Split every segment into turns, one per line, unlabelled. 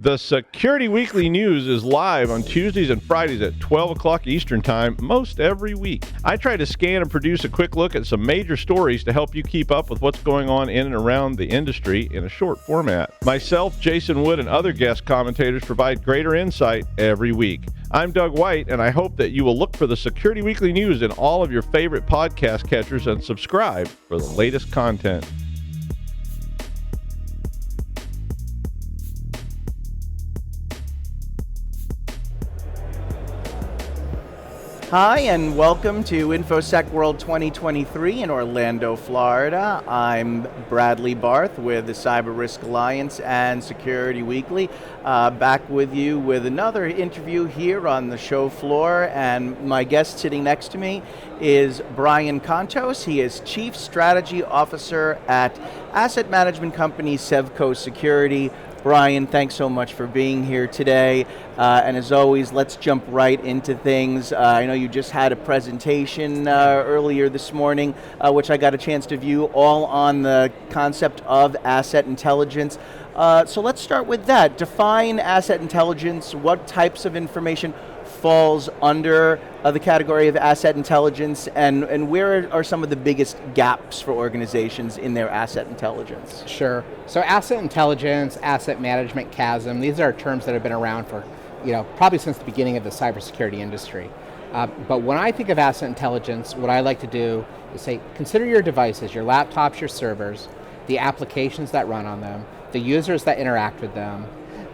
The Security Weekly News is live on Tuesdays and Fridays at 12 o'clock Eastern Time most every week. I try to scan and produce a quick look at some major stories to help you keep up with what's going on in and around the industry in a short format. Myself, Jason Wood, and other guest commentators provide greater insight every week. I'm Doug White, and I hope that you will look for the Security Weekly News in all of your favorite podcast catchers and subscribe for the latest content.
Hi, and welcome to InfoSec World 2023 in Orlando, Florida. I'm Bradley Barth with the Cyber Risk Alliance and Security Weekly, back with you with another interview here on the show floor. And my guest sitting next to me is Brian Contos. He is Chief Strategy Officer at asset management company Sevco Security. Brian, thanks so much for being here today. And as always, let's jump right into things. I know you just had a presentation earlier this morning, which I got a chance to view, all on the concept of asset intelligence. So let's start with that. Define asset intelligence. What types of information falls under the category of asset intelligence, and where are some of the biggest gaps for organizations in their asset intelligence?
Sure. So asset intelligence, asset management, chasm, these are terms that have been around for, probably since the beginning of the cybersecurity industry. But when I think of asset intelligence, what I like to do is say, consider your devices, your laptops, your servers, the applications that run on them, the users that interact with them,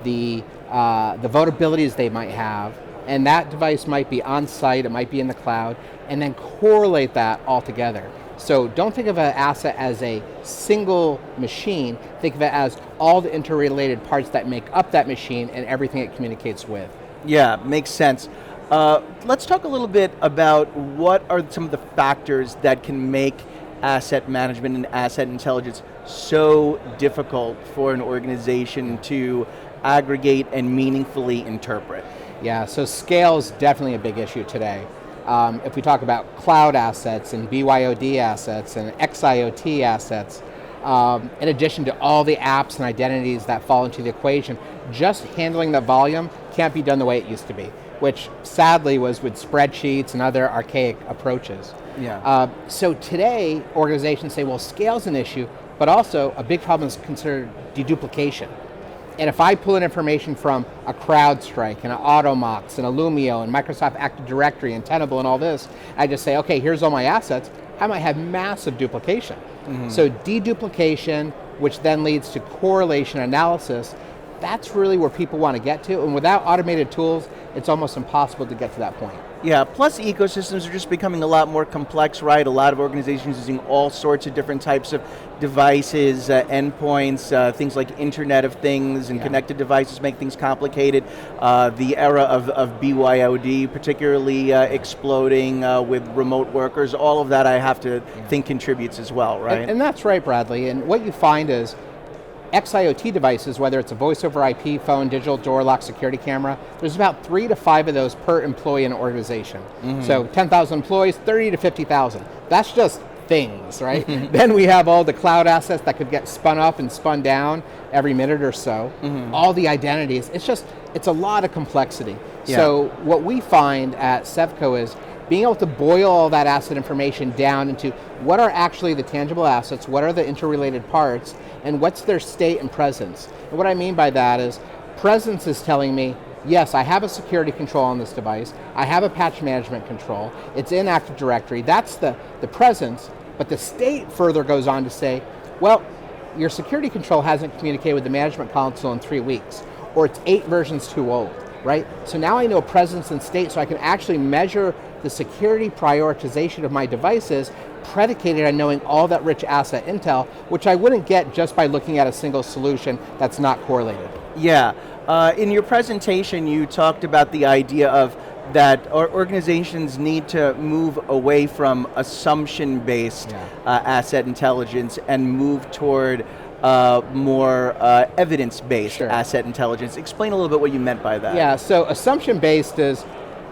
the vulnerabilities they might have, and that device might be on site, it might be in the cloud, and then correlate that all together. So don't think of an asset as a single machine, think of it as all the interrelated parts that make up that machine and everything it communicates with.
Yeah, makes sense. Let's talk a little bit about what are some of the factors that can make asset management and asset intelligence so difficult for an organization to aggregate and meaningfully interpret.
Yeah, so scale is definitely a big issue today. If we talk about cloud assets and BYOD assets and XIOT assets, in addition to all the apps and identities that fall into the equation, just handling the volume can't be done the way it used to be, which sadly was with spreadsheets and other archaic approaches.
Yeah.
So today, organizations say, well, scale's an issue, but also a big problem is considered deduplication. And if I pull in information from a CrowdStrike and an Automox and a Lumio and Microsoft Active Directory and Tenable and all this, I just say, okay, here's all my assets, I might have massive duplication. Mm-hmm. So deduplication, which then leads to correlation analysis, that's really where people want to get to. And without automated tools, it's almost impossible to get to that point.
Yeah, plus ecosystems are just becoming a lot more complex, right? A lot of organizations using all sorts of different types of devices, endpoints, things like Internet of Things and connected devices make things complicated. The era of BYOD particularly exploding with remote workers, all of that I have to think contributes as well, right?
And that's right, Bradley. And what you find is XIOT devices, whether it's a voice over IP, phone, digital door lock, security camera, there's about 3 to 5 of those per employee in an organization. Mm-hmm. So 10,000 employees, 30 to 50,000. That's just things, right? Then we have all the cloud assets that could get spun up and spun down every minute or so. Mm-hmm. All the identities, it's a lot of complexity. Yeah. So what we find at Sevco is being able to boil all that asset information down into what are actually the tangible assets, what are the interrelated parts, and what's their state and presence. And what I mean by that is, presence is telling me, yes, I have a security control on this device, I have a patch management control, it's in Active Directory, that's the presence, but the state further goes on to say, well, your security control hasn't communicated with the management console in 3 weeks, or it's 8 versions too old, right? So now I know presence and state, so I can actually measure the security prioritization of my devices predicated on knowing all that rich asset intel, which I wouldn't get just by looking at a single solution that's not correlated.
Yeah, in your presentation you talked about the idea of that organizations need to move away from assumption-based asset intelligence and move toward more evidence-based asset intelligence. Explain a little bit what you meant by that.
Yeah, so assumption-based is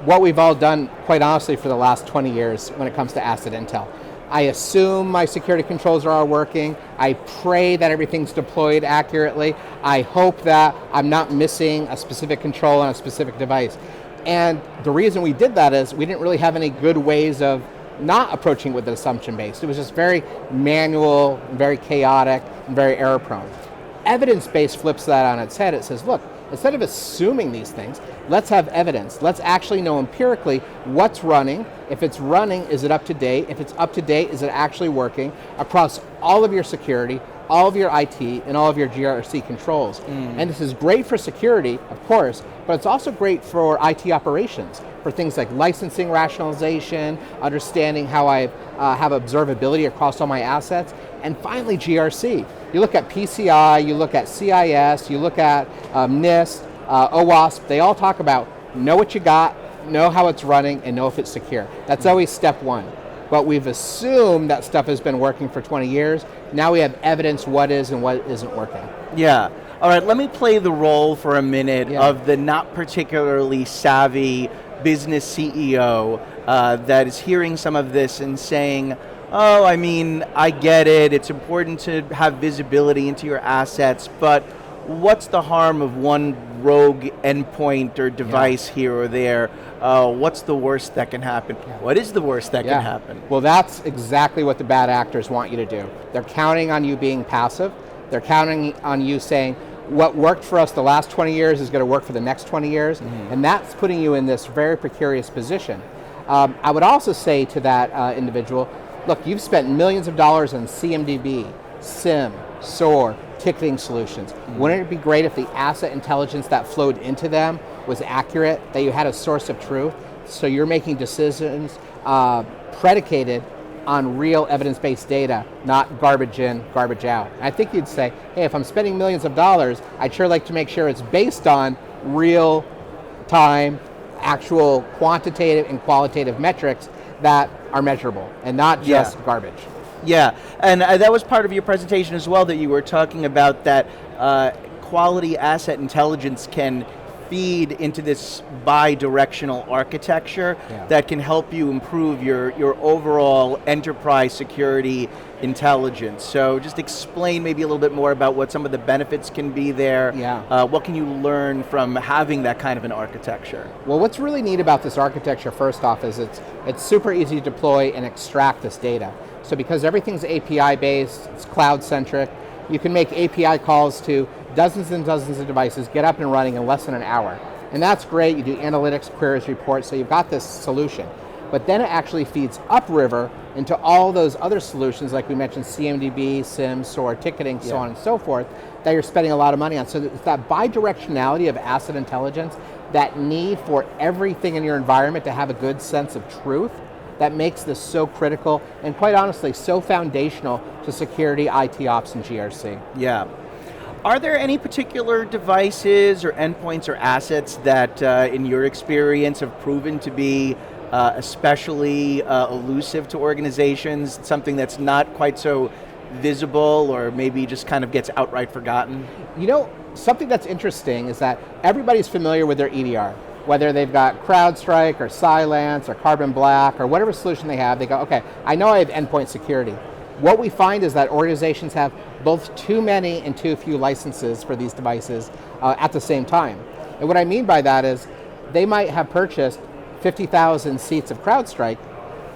what we've all done, quite honestly, for the last 20 years when it comes to asset intel. I assume my security controls are all working. I pray that everything's deployed accurately. I hope that I'm not missing a specific control on a specific device. And the reason we did that is we didn't really have any good ways of not approaching with an assumption based. It was just very manual, very chaotic, and very error prone. Evidence-based flips that on its head. It says, look, instead of assuming these things, let's have evidence. Let's actually know empirically what's running. If it's running, is it up to date? If it's up to date, is it actually working across all of your security, all of your IT, and all of your GRC controls? And this is great for security, of course, but it's also great for IT operations, for things like licensing rationalization, understanding how I have observability across all my assets, and finally GRC. You look at PCI, you look at CIS, you look at NIST, OWASP, they all talk about know what you got, know how it's running, and know if it's secure. That's always step one. But we've assumed that stuff has been working for 20 years. Now we have evidence what is and what isn't working.
Yeah. All right, let me play the role for a minute of the not particularly savvy business CEO that is hearing some of this and saying, oh, I mean, I get it. It's important to have visibility into your assets, but what's the harm of one rogue endpoint or device here or there? What's the worst that can happen? What is the worst that can happen?
Well, that's exactly what the bad actors want you to do. They're counting on you being passive. They're counting on you saying, what worked for us the last 20 years is going to work for the next 20 years, and that's putting you in this very precarious position. I would also say to that individual, look, you've spent millions of dollars on CMDB, SIM, SOAR, ticketing solutions. Wouldn't it be great if the asset intelligence that flowed into them was accurate, that you had a source of truth, so you're making decisions predicated on real evidence-based data, not garbage in, garbage out. And I think you'd say, hey, if I'm spending millions of dollars, I'd sure like to make sure it's based on real time, actual quantitative and qualitative metrics that are measurable and not just garbage.
Yeah, and that was part of your presentation as well, that you were talking about that quality asset intelligence can feed into this bi-directional architecture that can help you improve your overall enterprise security intelligence. So just explain maybe a little bit more about what some of the benefits can be there. What can you learn from having that kind of an architecture?
Well, what's really neat about this architecture, first off, is it's super easy to deploy and extract this data. So because everything's API based, it's cloud centric, you can make API calls to dozens and dozens of devices, get up and running in less than an hour. And that's great, you do analytics, queries, reports, so you've got this solution. But then it actually feeds upriver into all those other solutions, like we mentioned, CMDB, SIM, SOAR, ticketing, so on and so forth, that you're spending a lot of money on. So it's that bidirectionality of asset intelligence, that need for everything in your environment to have a good sense of truth, that makes this so critical and quite honestly so foundational to security, IT ops, and GRC.
Yeah. Are there any particular devices or endpoints or assets that in your experience have proven to be especially elusive to organizations, something that's not quite so visible or maybe just kind of gets outright forgotten? You
know, something that's interesting is that everybody's familiar with their EDR. Whether they've got CrowdStrike or Cylance or Carbon Black or whatever solution they have, they go, okay, I know I have endpoint security. What we find is that organizations have both too many and too few licenses for these devices at the same time. And what I mean by that is they might have purchased 50,000 seats of CrowdStrike,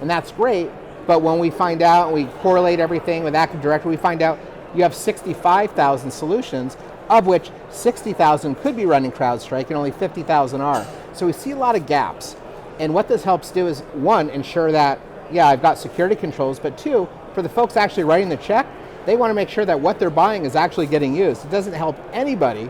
and that's great, but when we find out and we correlate everything with Active Directory, we find out you have 65,000 solutions, of which 60,000 could be running CrowdStrike and only 50,000 are. So we see a lot of gaps. And what this helps do is, one, ensure that, yeah, I've got security controls, but two, for the folks actually writing the check, they want to make sure that what they're buying is actually getting used. It doesn't help anybody,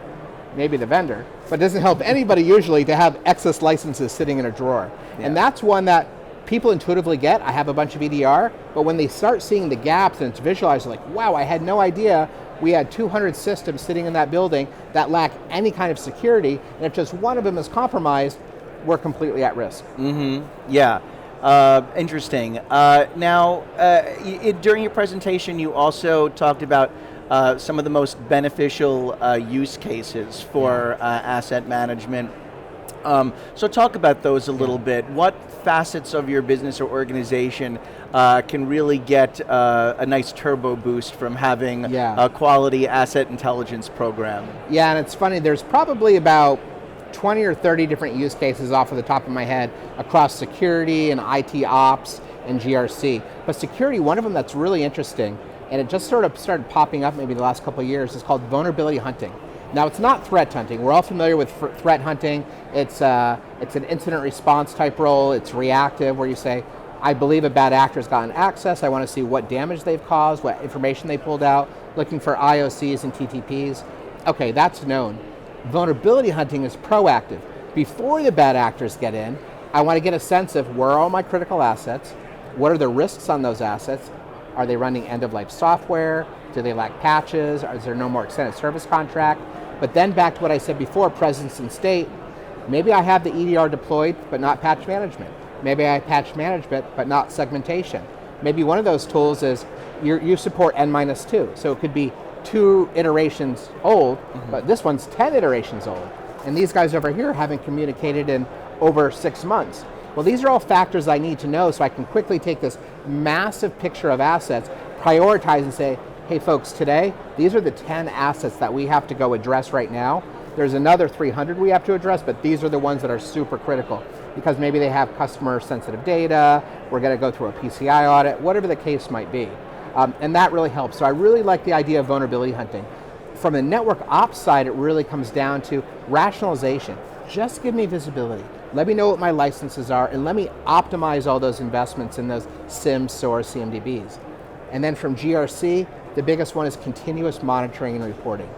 maybe the vendor, but it doesn't help anybody usually to have excess licenses sitting in a drawer. And that's one that people intuitively get. I have a bunch of EDR, but when they start seeing the gaps and it's visualized, like, wow, I had no idea we had 200 systems sitting in that building that lack any kind of security, and if just one of them is compromised, we're completely at risk.
Yeah. Interesting. Now, during your presentation, you also talked about some of the most beneficial use cases for asset management. So talk about those a little bit. What facets of your business or organization can really get a nice turbo boost from having a quality asset intelligence program?
Yeah, and it's funny, there's probably about 20 or 30 different use cases off of the top of my head across security and IT ops and GRC. But security, one of them that's really interesting, and it just sort of started popping up maybe the last couple of years, is called vulnerability hunting. Now, it's not threat hunting. We're all familiar with threat hunting. It's an incident response type role. It's reactive, where you say, I believe a bad actor's gotten access. I want to see what damage they've caused, what information they pulled out, looking for IOCs and TTPs. Okay, that's known. Vulnerability hunting is proactive. Before the bad actors get in, I want to get a sense of where are all my critical assets, what are the risks on those assets, are they running end-of-life software, do they lack patches, is there no more extended service contract? But then back to what I said before, presence and state, maybe I have the EDR deployed, but not patch management. Maybe I have patch management, but not segmentation. Maybe one of those tools is you support N-2, so it could be 2 iterations old, but this one's 10 iterations old. And these guys over here haven't communicated in over 6 months. Well, these are all factors I need to know so I can quickly take this massive picture of assets, prioritize and say, hey folks, today, these are the 10 assets that we have to go address right now. There's another 300 we have to address, but these are the ones that are super critical because maybe they have customer sensitive data, we're going to go through a PCI audit, whatever the case might be. And that really helps. So I really like the idea of vulnerability hunting. From the network ops side, it really comes down to rationalization. Just give me visibility. Let me know what my licenses are, and let me optimize all those investments in those SIEMs, SOARs, CMDBs. And then from GRC, the biggest one is continuous monitoring and reporting.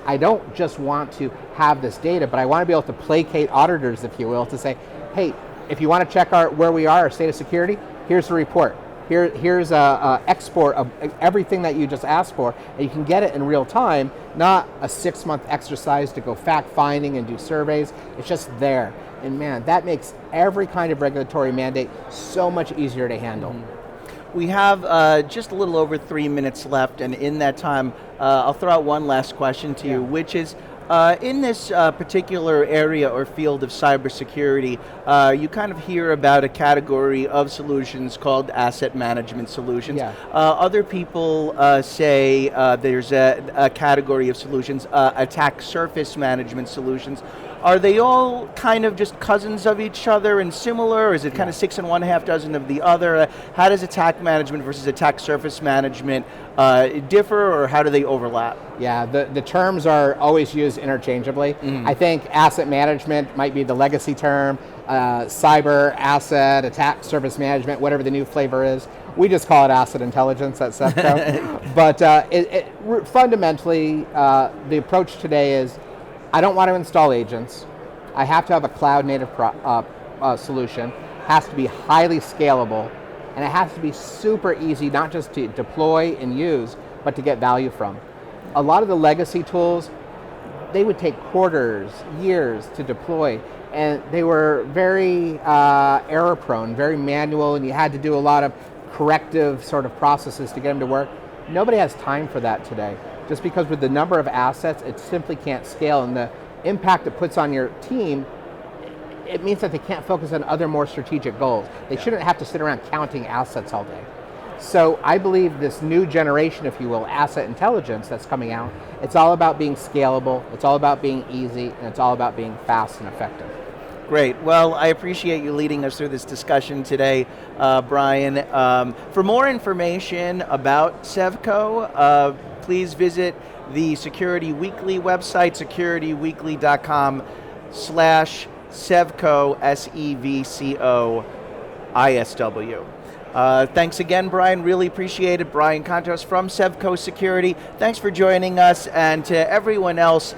I don't just want to have this data, but I want to be able to placate auditors, if you will, to say, hey, if you want to check where we are, our state of security, here's the report. Here's a export of everything that you just asked for, and you can get it in real time, not a 6-month exercise to go fact finding and do surveys. It's just there. And man, that makes every kind of regulatory mandate so much easier to handle.
We have just a little over 3 minutes left, and in that time, I'll throw out one last question to you, which is, in this particular area or field of cybersecurity, you kind of hear about a category of solutions called asset management solutions. Other people say there's a category of solutions, attack surface management solutions. Are they all kind of just cousins of each other and similar, or is it kind of 6 and 1/2 of the other? How does attack management versus attack surface management differ, or how do they overlap?
Yeah, the terms are always used interchangeably. I think asset management might be the legacy term, cyber, asset, attack surface management, whatever the new flavor is. We just call it asset intelligence at SEPCO. But fundamentally, the approach today is, I don't want to install agents. I have to have a cloud native solution. It has to be highly scalable, and it has to be super easy, not just to deploy and use, but to get value from. A lot of the legacy tools, they would take quarters, years to deploy, and they were very error prone, very manual, and you had to do a lot of corrective sort of processes to get them to work. Nobody has time for that today. Just because with the number of assets, it simply can't scale, and the impact it puts on your team, it means that they can't focus on other more strategic goals. They shouldn't have to sit around counting assets all day. So I believe this new generation, if you will, asset intelligence that's coming out, it's all about being scalable, it's all about being easy, and it's all about being fast and effective.
Great. Well, I appreciate you leading us through this discussion today, Brian. For more information about SEVCO, please visit the Security Weekly website, securityweekly.com/SEVCO, SEVCO, ISW. Thanks again, Brian. Really appreciate it. Brian Contos from SEVCO Security. Thanks for joining us, and to everyone else,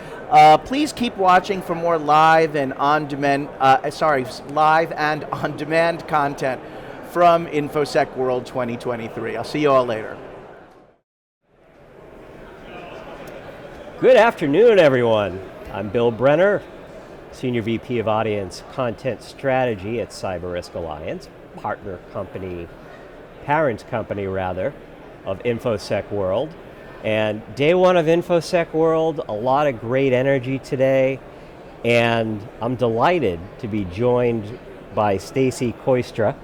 please keep watching for more live and on-demand content from InfoSec World 2023. I'll see you all later.
Good afternoon, everyone. I'm Bill Brenner, Senior VP of Audience Content Strategy at Cyber Risk Alliance, parent company of InfoSec World. And day one of InfoSec World, a lot of great energy today. And I'm delighted to be joined by Stacy Kooistra,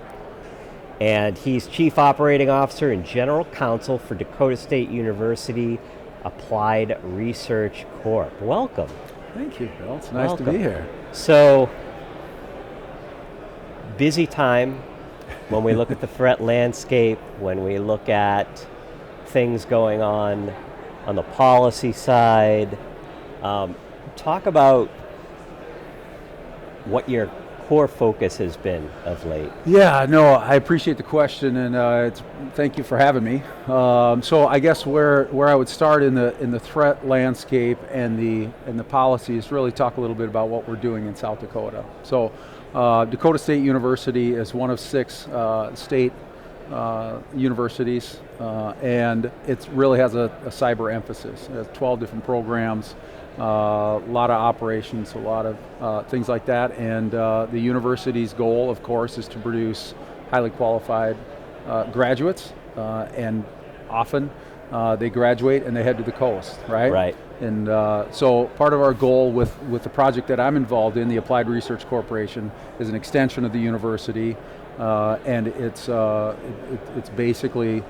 and he's Chief Operating Officer and General Counsel for Dakota State University Applied Research Corp. Welcome.
Thank you, Bill. It's nice to be here.
So, busy time when we look at the threat landscape, when we look at things going on the policy side. Talk about what your core focus has been of late.
Yeah, no, I appreciate the question, and thank you for having me. So I guess where I would start in the threat landscape and the policy is really talk a little bit about what we're doing in South Dakota. So Dakota State University is one of 6 state universities, and it really has a cyber emphasis. It has 12 different programs, a lot of operations, a lot of things like that, and the university's goal, of course, is to produce highly qualified graduates, and often they graduate and they head to the coast, right?
Right.
And so part of our goal with the project that I'm involved in, the Applied Research Corporation, is an extension of the university, and it's basically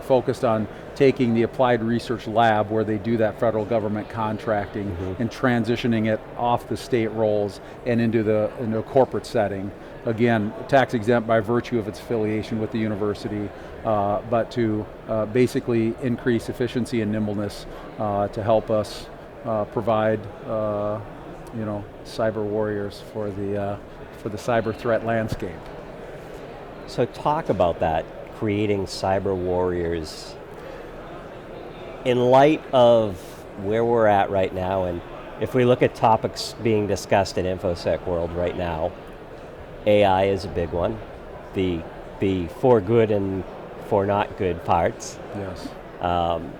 focused on taking the applied research lab where they do that federal government contracting and transitioning it off the state roles and into a corporate setting. Again, tax exempt by virtue of its affiliation with the university, but to basically increase efficiency and nimbleness to help us provide cyber warriors for the cyber threat landscape.
So talk about that, creating cyber warriors in light of where we're at right now, and if we look at topics being discussed in InfoSec world right now, AI is a big one, the for good and for not good parts.
Yes.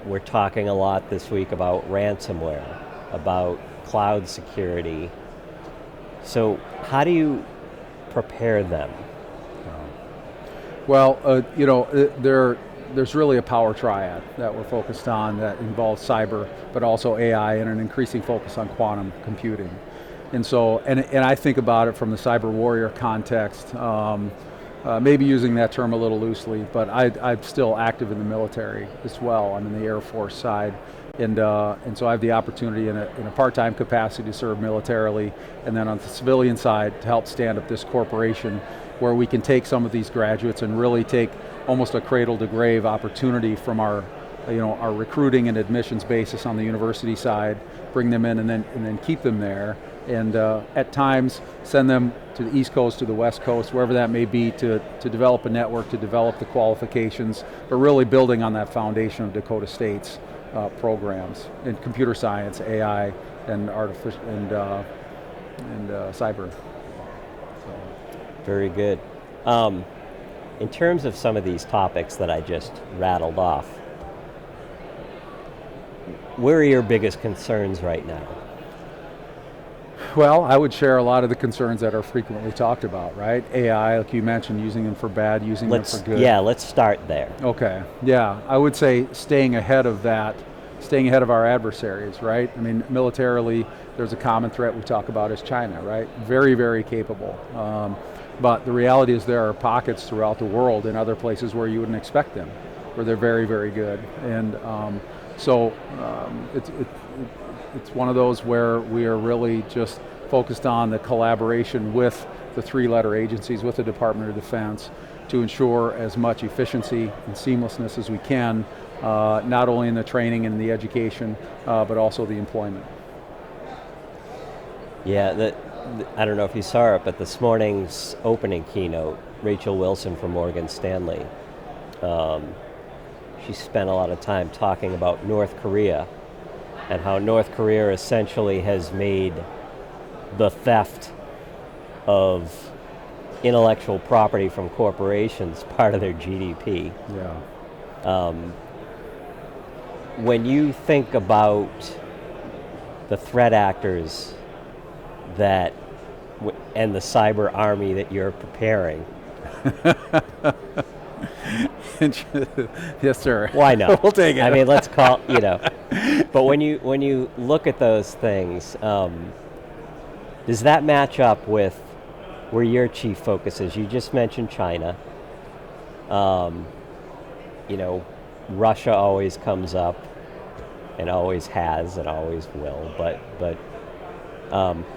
We're talking a lot this week about ransomware, about cloud security. So how do you prepare them?
Well, there's really a power triad that we're focused on that involves cyber, but also AI and an increasing focus on quantum computing. And so, and I think about it from the cyber warrior context, maybe using that term a little loosely, but I'm still active in the military as well. I'm in the Air Force side, and so I have the opportunity in a part-time capacity to serve militarily, and then on the civilian side to help stand up this corporation where we can take some of these graduates and really take almost a cradle-to-grave opportunity from our recruiting and admissions basis on the university side, bring them in and then keep them there, and at times send them to the East Coast, to the West Coast, wherever that may be, to develop a network, to develop the qualifications, but really building on that foundation of Dakota State's programs in computer science, AI, and artificial and cyber.
Very good. In terms of some of these topics that I just rattled off, where are your biggest concerns right now?
Well, I would share a lot of the concerns that are frequently talked about, right? AI, like you mentioned, using them for bad, using them for good.
Yeah, let's start there.
Okay, yeah, I would say staying ahead of that, staying ahead of our adversaries, right? I mean, militarily, there's a common threat we talk about is China, right? Very, very capable. But the reality is there are pockets throughout the world and other places where you wouldn't expect them, where they're very, very good. And so it's one of those where we are really just focused on the collaboration with the 3-letter agencies, with the Department of Defense, to ensure as much efficiency and seamlessness as we can, not only in the training and the education, but also the employment.
Yeah, I don't know if you saw it, but this morning's opening keynote, Rachel Wilson from Morgan Stanley, she spent a lot of time talking about North Korea and how North Korea essentially has made the theft of intellectual property from corporations part of their GDP.
Yeah.
When you think about the threat actors that and the cyber army that you're preparing.
Yes, sir.
Why not?
We'll take it.
I mean, let's call, But when you look at those things, Does that match up with where your chief focus is? You just mentioned China. Russia always comes up, and always has, and always will. But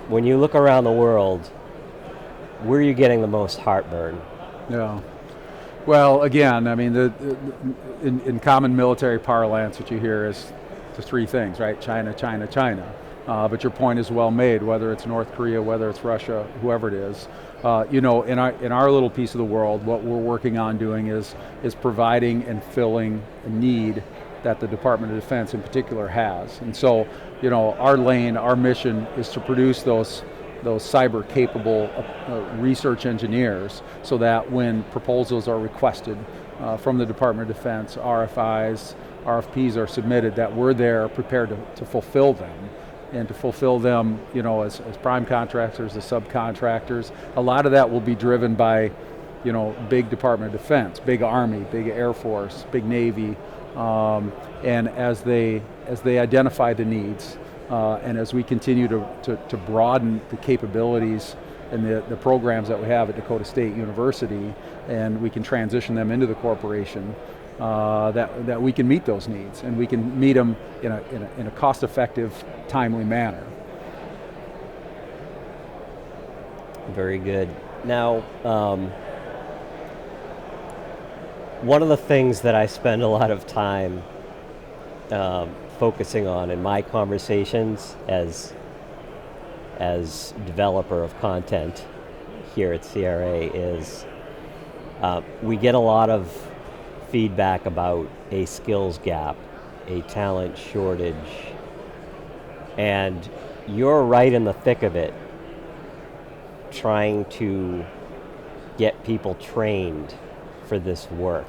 when you look around the world, where are you getting the most heartburn?
Yeah. Well, again, I mean, in common military parlance, what you hear is the three things, right? China, China, China. But your point is well made. Whether it's North Korea, whether it's Russia, whoever it is, in our little piece of the world, what we're working on doing is providing and filling a need that the Department of Defense in particular has. And so, our lane, our mission is to produce those cyber capable research engineers, so that when proposals are requested from the Department of Defense, RFIs, RFPs are submitted, that we're there prepared to fulfill them. And to fulfill them, as prime contractors, as subcontractors. A lot of that will be driven by, big Department of Defense, big Army, big Air Force, big Navy, and as they identify the needs, and as we continue to broaden the capabilities and the programs that we have at Dakota State University, and we can transition them into the corporation, that we can meet those needs, and we can meet them in a cost-effective, timely manner.
Very good. Now, one of the things that I spend a lot of time focusing on in my conversations as developer of content here at CRA is we get a lot of feedback about a skills gap, a talent shortage, and you're right in the thick of it, trying to get people trained for this work.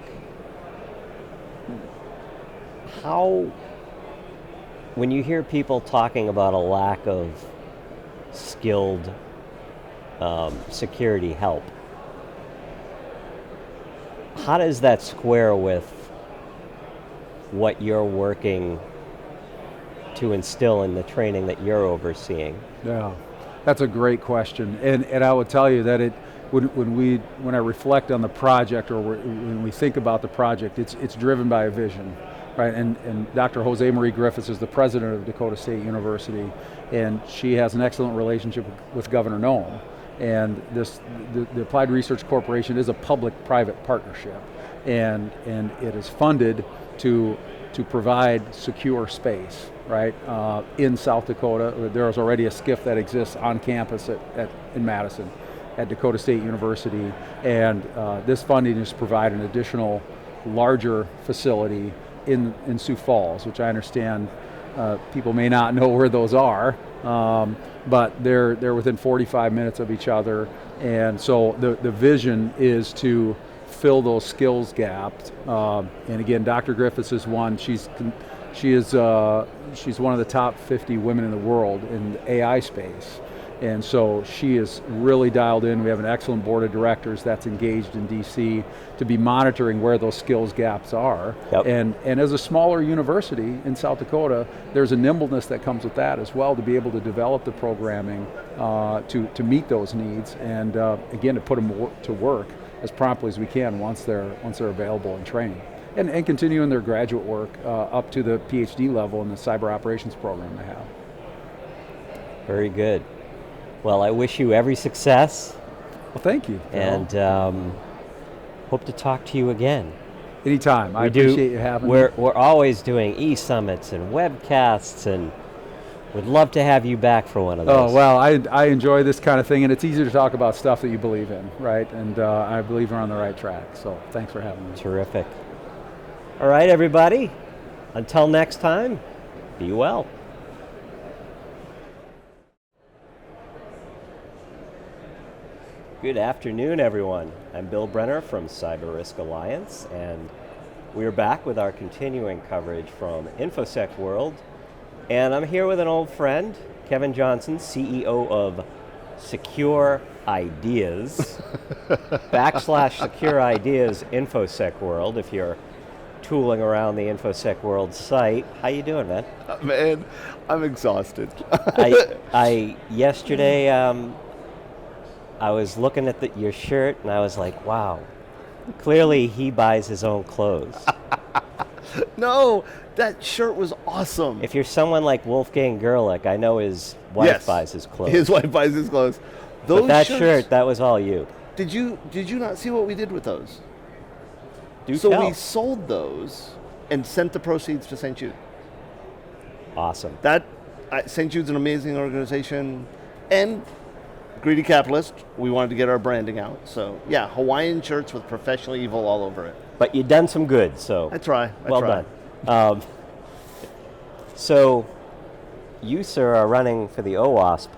How, when you hear people talking about a lack of skilled security help, how does that square with what you're working to instill in the training that you're overseeing?
Yeah, that's a great question, and I would tell you that when I reflect on the project, or when we think about the project, it's driven by a vision, right? And Dr. Jose Marie Griffiths is the president of Dakota State University, and she has an excellent relationship with Governor Noem. And the Applied Research Corporation is a public-private partnership, and it is funded to provide secure space, right? In South Dakota, there is already a SCIF that exists on campus in Madison, at Dakota State University, and this funding is to provide an additional, larger facility in Sioux Falls, which I understand people may not know where those are. But they're within 45 minutes of each other, and so the vision is to fill those skills gaps. And again, Dr. Griffiths is one. She's one of the top 50 women in the world in the AI space, and so she is really dialed in. We have an excellent board of directors that's engaged in DC to be monitoring where those skills gaps are.
Yep.
And as a smaller university in South Dakota, there's a nimbleness that comes with that as well, to be able to develop the programming to meet those needs, and again, to put them to work as promptly as we can once they're available and trained. And continuing their graduate work up to the PhD level in the cyber operations program they have.
Very good. Well, I wish you every success.
Well, thank you.
And hope to talk to you again.
Anytime. I appreciate you having me.
We're always doing e-summits and webcasts, and would love to have you back for one of those.
Oh, well, I enjoy this kind of thing, and it's easier to talk about stuff that you believe in, right? And I believe we're on the right track, so thanks for having me.
Terrific. All right, everybody. Until next time, be well. Good afternoon, everyone. I'm Bill Brenner from Cyber Risk Alliance, and we're back with our continuing coverage from InfoSec World. And I'm here with an old friend, Kevin Johnson, CEO of Secure Ideas, /Secure Ideas InfoSec World, if you're tooling around the InfoSec World site. How you doing, man?
Man, I'm exhausted.
I yesterday, I was looking at your shirt and I was like, wow, clearly he buys his own clothes.
No, that shirt was awesome.
If you're someone like Wolfgang Gerlich, I know his wife buys his clothes.
His wife buys his clothes.
But that shirt, that was all you.
Did you not see what we did with those?
So
we sold those and sent the proceeds to St. Jude.
Awesome.
St. Jude's an amazing organization, and greedy capitalist. We wanted to get our branding out. So yeah, Hawaiian shirts with professional evil all over it.
But you done some good, so
I try.
Well done. So you, sir, are running for the OWASP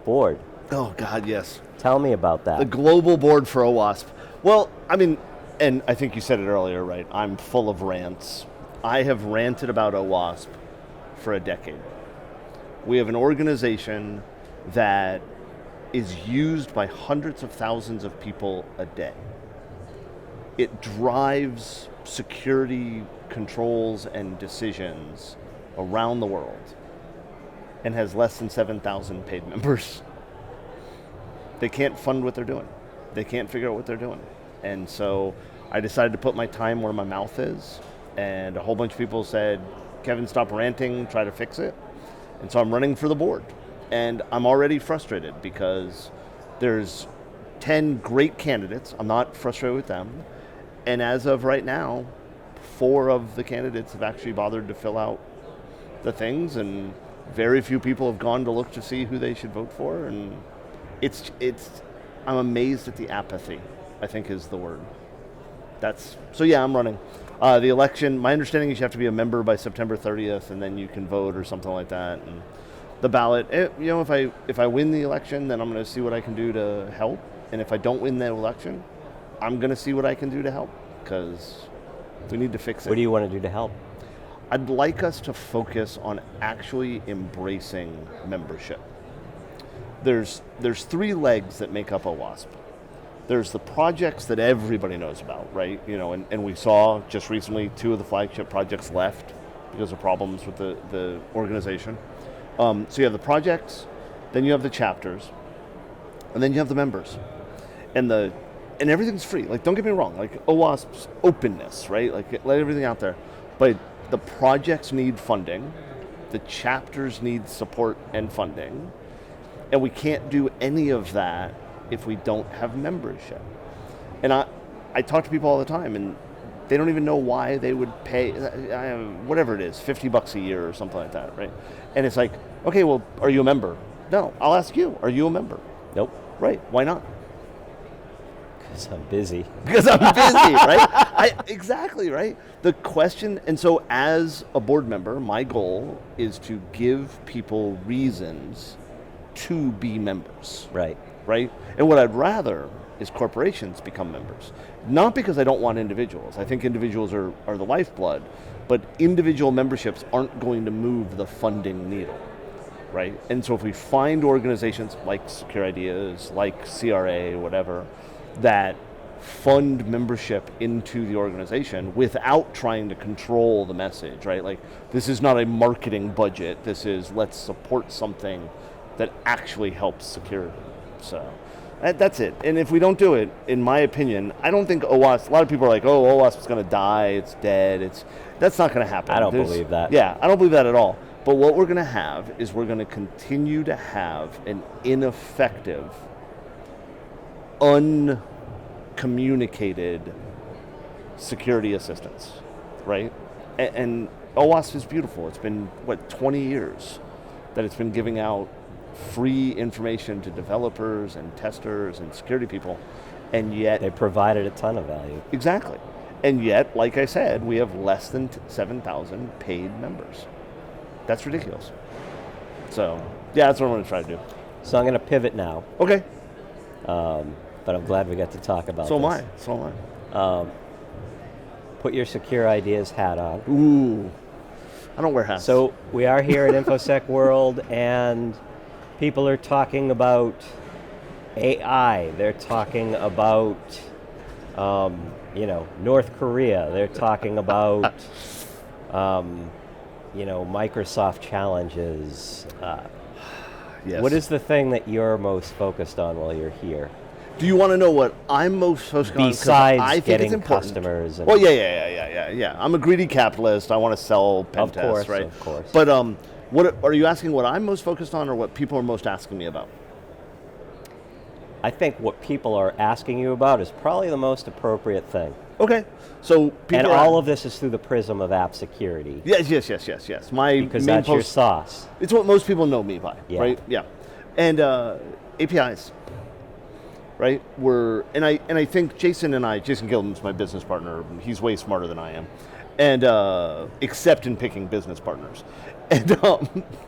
board.
Oh God, yes.
Tell me about that.
The global board for OWASP. Well, I mean, and I think you said it earlier, right? I'm full of rants. I have ranted about OWASP for a decade. We have an organization that is used by hundreds of thousands of people a day. It drives security controls and decisions around the world and has less than 7,000 paid members. They can't fund what they're doing. They can't figure out what they're doing. And so I decided to put my time where my mouth is, and a whole bunch of people said, Kevin, stop ranting, try to fix it. And so I'm running for the board. And I'm already frustrated because there's 10 great candidates. I'm not frustrated with them. And as of right now, 4 of the candidates have actually bothered to fill out the things, and very few people have gone to look to see who they should vote for. And I'm amazed at the apathy, I think is the word. So yeah, I'm running. The election, my understanding is you have to be a member by September 30th, and then you can vote or something like that. And the ballot, if I win the election, then I'm going to see what I can do to help. And if I don't win the election, I'm going to see what I can do to help, because we need to fix it.
What do you want to do to help?
I'd like us to focus on actually embracing membership. There's 3 legs that make up OWASP. There's the projects that everybody knows about, right? And we saw just recently 2 of the flagship projects left because of problems with the organization. So you have the projects, then you have the chapters, and then you have the members. And everything's free. Like, don't get me wrong, like OWASP's openness, right? Like, let everything out there. But the projects need funding, the chapters need support and funding, and we can't do any of that if we don't have membership. And I talk to people all the time, and they don't even know why they would pay, whatever it is, $50 a year or something like that, right? And it's like, okay, well, are you a member? No, I'll ask you, are you a member?
Nope.
Right, why not?
Because I'm busy.
Because I'm busy, right? Exactly, right? The question, and so as a board member, my goal is to give people reasons to be members.
Right.
Right? And what I'd rather is corporations become members. Not because I don't want individuals. I think individuals are the lifeblood, but individual memberships aren't going to move the funding needle, right? And so if we find organizations like Secure Ideas, like CRA, whatever, that fund membership into the organization without trying to control the message, right? Like, this is not a marketing budget. This is, let's support something that actually helps security. So that's it. And if we don't do it, in my opinion, I don't think OWASP, a lot of people are like, oh, OWASP is going to die, it's dead. That's not going to happen.
I don't believe that.
Yeah, I don't believe that at all. But what we're going to have is we're going to continue to have an ineffective, uncommunicated security assistance, right? And OWASP is beautiful. It's been, 20 years that it's been giving out free information to developers and testers and security people, and yet...
They provided a ton of value.
Exactly. And yet, like I said, we have less than 7,000 paid members. That's ridiculous. So, yeah, that's what I'm going to try to do.
So I'm going to pivot now.
Okay.
But I'm glad we got to talk about
So
this.
am I.
Put your Secure Ideas hat on.
Ooh. I don't wear hats.
So we are here at InfoSec World, and people are talking about AI. They're talking about North Korea, they're talking about, Microsoft challenges.
Yes.
What is the thing that you're most focused on while you're here?
Do you want to know what I'm most focused on? 'Cause
Besides
I think
getting
it's important.
customers.
Well, yeah. I'm a greedy capitalist. I want to sell pen tests, right?
Of course.
But what are you asking? What I'm most focused on, or what people are most asking me about?
I think what people are asking you about is probably the most appropriate thing.
Okay, so people
And
are
all of this is through the prism of app security.
yes. My
Because
main
that's your
post,
sauce.
it's what most people know me by,
Yeah.
right? Yeah, and APIs, right? I think Jason Gilman's my business partner. He's way smarter than I am, and except in picking business partners. And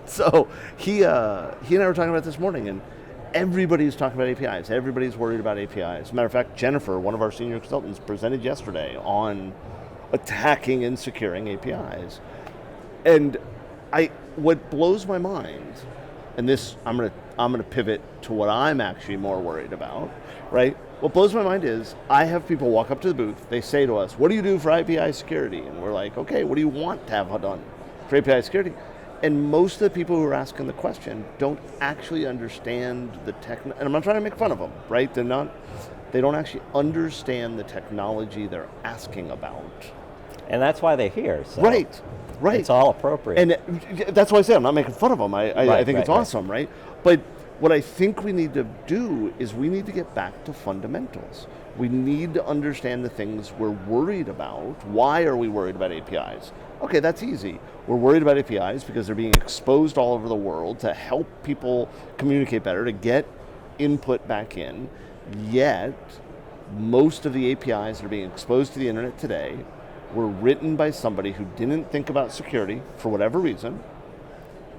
so he and I were talking about this morning, and everybody's talking about APIs. Everybody's worried about APIs. As a matter of fact, Jennifer, one of our senior consultants, presented yesterday on attacking and securing APIs. And what blows my mind, and this I'm gonna pivot to what I'm actually more worried about, right? What blows my mind is I have people walk up to the booth. They say to us, "What do you do for API security?" And we're like, "Okay, what do you want to have done for API security?" And most of the people who are asking the question don't actually understand the tech. And I'm not trying to make fun of them, right? They don't actually understand the technology they're asking about.
And that's why they're here. So
Right.
It's all appropriate.
And that's why I say I'm not making fun of them. I think it's awesome, right? But what I think we need to do is we need to get back to fundamentals. We need to understand the things we're worried about. Why are we worried about APIs? Okay, that's easy. We're worried about APIs because they're being exposed all over the world to help people communicate better, to get input back in. Yet, most of the APIs that are being exposed to the internet today were written by somebody who didn't think about security for whatever reason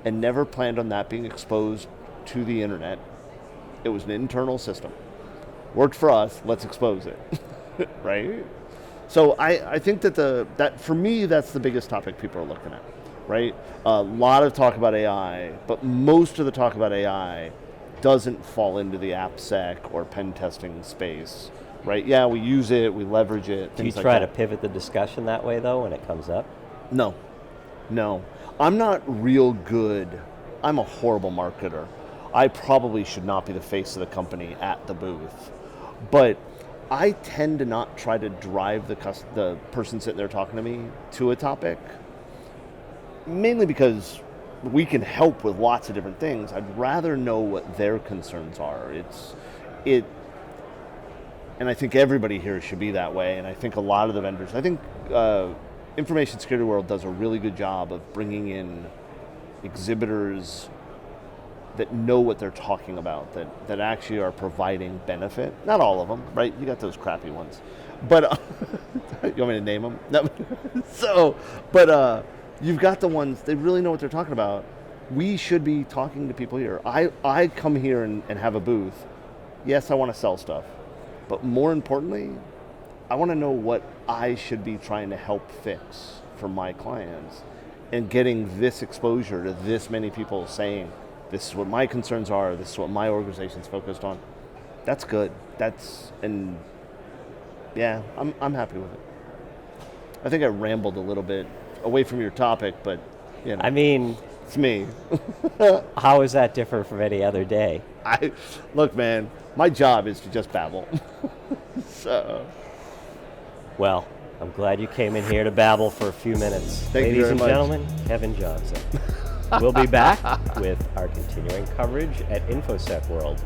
and never planned on that being exposed to the internet. It was an internal system. Worked for us, let's expose it, right? So I think that for me, that's the biggest topic people are looking at, right? A lot of talk about AI, but most of the talk about AI doesn't fall into the AppSec or pen testing space, right? Yeah, we use it, we leverage it.
Do you try to pivot the discussion that way, though, when it comes up?
No. I'm not real good. I'm a horrible marketer. I probably should not be the face of the company at the booth. But I tend to not try to drive the person sitting there talking to me to a topic, mainly because we can help with lots of different things. I'd rather know what their concerns are. And I think everybody here should be that way, and I think a lot of the vendors, information security world does a really good job of bringing in exhibitors that know what they're talking about, that actually are providing benefit. Not all of them, right? You got those crappy ones. But, you want me to name them? No. You've got the ones, they really know what they're talking about. We should be talking to people here. I come here and have a booth. Yes, I want to sell stuff. But more importantly, I want to know what I should be trying to help fix for my clients. And getting this exposure to this many people saying, this is what my concerns are, this is what my organization's focused on. That's good. I'm happy with it. I think I rambled a little bit away from your topic, but
I mean,
it's me.
How is that different from any other day?
Look, man, my job is to just babble. So.
Well, I'm glad you came in here to babble for a few minutes.
Thank you very much.
Ladies and gentlemen, Kevin Johnson. We'll be back with our continuing coverage at InfoSec World.